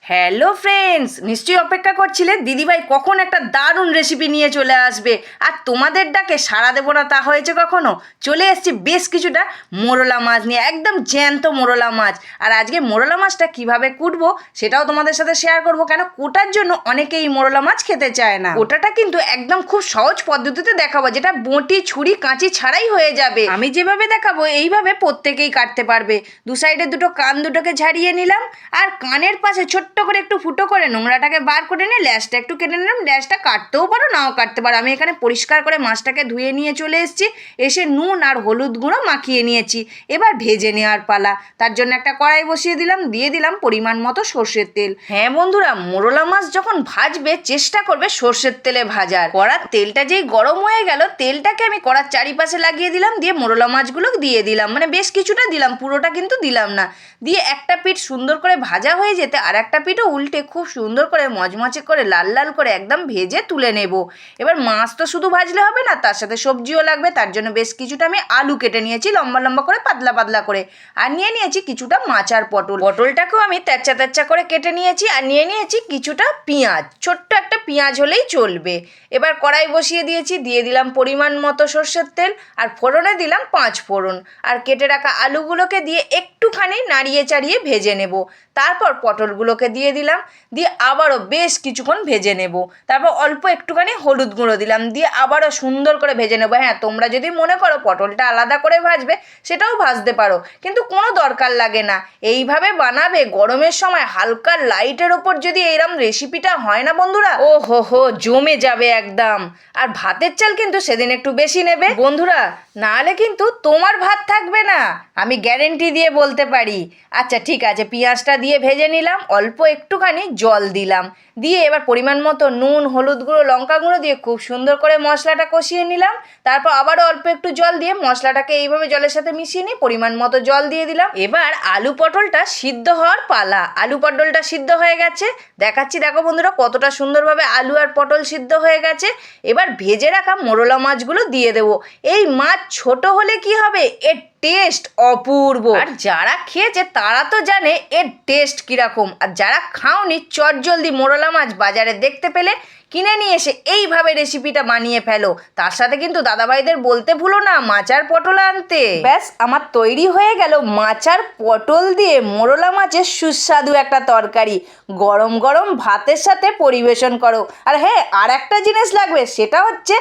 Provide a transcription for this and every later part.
Hello friends, নিশ্চয়ই অপেক্ষা করছিলে দিদিভাই কখন একটা দারুণ রেসিপি নিয়ে চলে আসবে। আর তোমাদের ডাকে সাড়া দেবো না তা হয়েছে কখনো? চলে এসেছি বেশ কিছুটা মোরলা মাছ নিয়ে, একদম জ্যান্ত মোরলা মাছ। আর আজকে মোরলা মাছটা কিভাবে কুটবো সেটাও তোমাদের সাথে শেয়ার করবো, কেন কোটার জন্য অনেকেই মোরলা মাছ খেতে চায় না। ওটাটা কিন্তু একদম খুব সহজ পদ্ধতিতে দেখাবো, যেটা বঁটি ছুরি কাঁচি ছাড়াই হয়ে যাবে। আমি যেভাবে দেখাবো এইভাবে প্রত্যেকেই কাটতে পারবে। দু সাইডে দুটো কান দুটোকে ঝাড়িয়ে নিলাম, আর কানের পাশে ছোট্ট করে একটু ফুটো করে নোংরাটাকে বার করে নিয়ে ল্যাসটা একটু কেটে নিলাম। ল্যাসটা কাটতেও পারো নাও কাটতে পারো। আমি এখানে পরিষ্কার করে মাছটাকে ধুয়ে নিয়ে চলে এসেছি, এসে নুন আর হলুদ গুঁড়ো মাখিয়ে নিয়েছি। এবার ভেজে নেওয়ার পালা। তার জন্য একটা কড়াই বসিয়ে দিলাম, দিয়ে দিলাম পরিমাণ মতো সর্ষের তেল। হ্যাঁ বন্ধুরা, মোরলা মাছ যখন ভাজবে চেষ্টা করবে সর্ষের তেলে ভাজার। কড়ার তেলটা যেই গরম হয়ে গেল, তেলটাকে আমি কড়ার চারিপাশে লাগিয়ে দিলাম, দিয়ে মোরলা মাছগুলো দিয়ে দিলাম, মানে বেশ কিছুটা দিলাম, পুরোটা কিন্তু দিলাম না। দিয়ে একটা পিঠ সুন্দর করে ভাজা হয়ে যেতে আর একটা পিঠও উল্টে খুব সুন্দর করে মচমচে করে লাল লাল করে একদম ভেজে তুলে নেব। এবার মাছ তো শুধু ভাজলে হবে না, তার সাথে সবজিও লাগবে। তার জন্য বেশ কিছুটা আমি আলু কেটে নিয়েছি লম্বা লম্বা করে, পাতলা পাতলা করে। আর নিয়ে নিয়েছি কিছুটা মাছ আর পটল। পটলটাকেও আমি তেচ্চা তেচ্চা করে কেটে নিয়েছি। আর নিয়ে নিয়েছি কিছুটা পেঁয়াজ, ছোট্ট একটা পেঁয়াজ হলেই চলবে। এবার কড়াই বসিয়ে দিয়েছি, দিয়ে দিলাম পরিমাণ মতো সর্ষের তেল, আর ফোড়নে দিলাম 5 ফোড়ন। আর কেটে রাখা আলুগুলোকে দিয়ে একটুখানি নাড়িয়ে চাড়িয়ে ভেজে নেব। তারপর পটলগুলোকে দিয়ে দিলাম, দিয়ে আবারও বেশ কিছুক্ষণ ভেজে নেব। তারপর অল্প একটুখানি হলুদ গুঁড়ো দিলাম, দিয়ে আবারও সুন্দর করে ভেজে নেব। হ্যাঁ, তোমরা যদি মনে করো পটলটা আলাদা করে ভাজবে সেটাও ভাজতে পারো, কিন্তু কোনো দরকার লাগে না। এইভাবে বানাবে গরমের সময় হালকা লাইটের ওপর যদি এইরকম রেসিপিটা হয় না বন্ধুরা, ও হো হো জমে যাবে একদম। আর ভাতের চাল কিন্তু সেদিন একটু বেশি নেবে বন্ধুরা, নাহলে কিন্তু তোমার ভাত থাকবে না, আমি গ্যারেন্টি দিয়ে বলতে পারি। আচ্ছা ঠিক আছে, পেঁয়াজটা দিয়ে ভেজে নিলাম, অল্প একটুখানি জল দিলাম, দিয়ে এবার পরিমাণ মতো নুন হলুদ গুঁড়ো লঙ্কা গুঁড়ো দিয়ে খুব সুন্দর করে মশলাটা কষিয়ে নিলাম। তারপর আবারও অল্প একটু জল দিয়ে মশলাটাকে এইভাবে জলের সাথে মিশিয়ে নিয়ে পরিমাণ মতো জল দিয়ে দিলাম। এবার আলু পটলটা সিদ্ধ হওয়ার পালা। আলু পটলটা সিদ্ধ হয়ে গেছে, দেখাচ্ছি দেখো বন্ধুরা কতটা সুন্দরভাবে আলু আর পটল সিদ্ধ হয়ে গেছে। এবার ভেজে রাখা মোরলা মাছগুলো দিয়ে দেবো। এই মাছ ছোট হলে কি হবে, এর টেস্ট অপূর্ব। আর যারা খেয়েছে তারা তো জানে এর টেস্ট কিরকম। আর যারা খাওনি, চটজলদি মোরলা মাছ বাজারে দেখতে পেলে কিনে নিয়ে এসে এইভাবে রেসিপিটা বানিয়ে ফেলো। তার সাথে কিন্তু দাদাভাইদের বলতে ভুলো না মাছ আর পটল আনতে। ব্যাস আমার তৈরি হয়ে গেল মাছ আর পটল দিয়ে মোরলা মাছের সুস্বাদু একটা তরকারি। গরম গরম ভাতের সাথে পরিবেশন করো। আর হ্যাঁ, আর একটা জিনিস লাগবে, সেটা হচ্ছে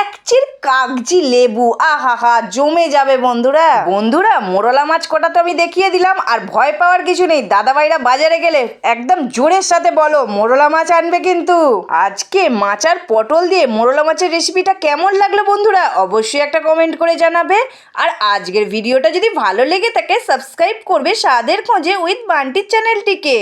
এক চির কাগজি লেবু। আহা হা, জমে যাবে বন্ধুরা। বন্ধুরা, মোরলা মাছ কটা তো আমি দেখিয়ে দিলাম, আর ভয় পাওয়ার কিছু নেই। দাদাভাইরা বাজারে গেলে একদম জোরের সাথে বলো মোরলা মাছ আনবে কিন্তু। আজকে মাছ আর পটল দিয়ে মোরলা মাছের রেসিপিটা কেমন লাগলো বন্ধুরা, অবশ্যই একটা কমেন্ট করে জানাবে। আর আজকের ভিডিওটা যদি ভালো লেগে থাকে সাবস্ক্রাইব করবে স্বাদের খোঁজে উইথ বান্টির চ্যানেলটিকে।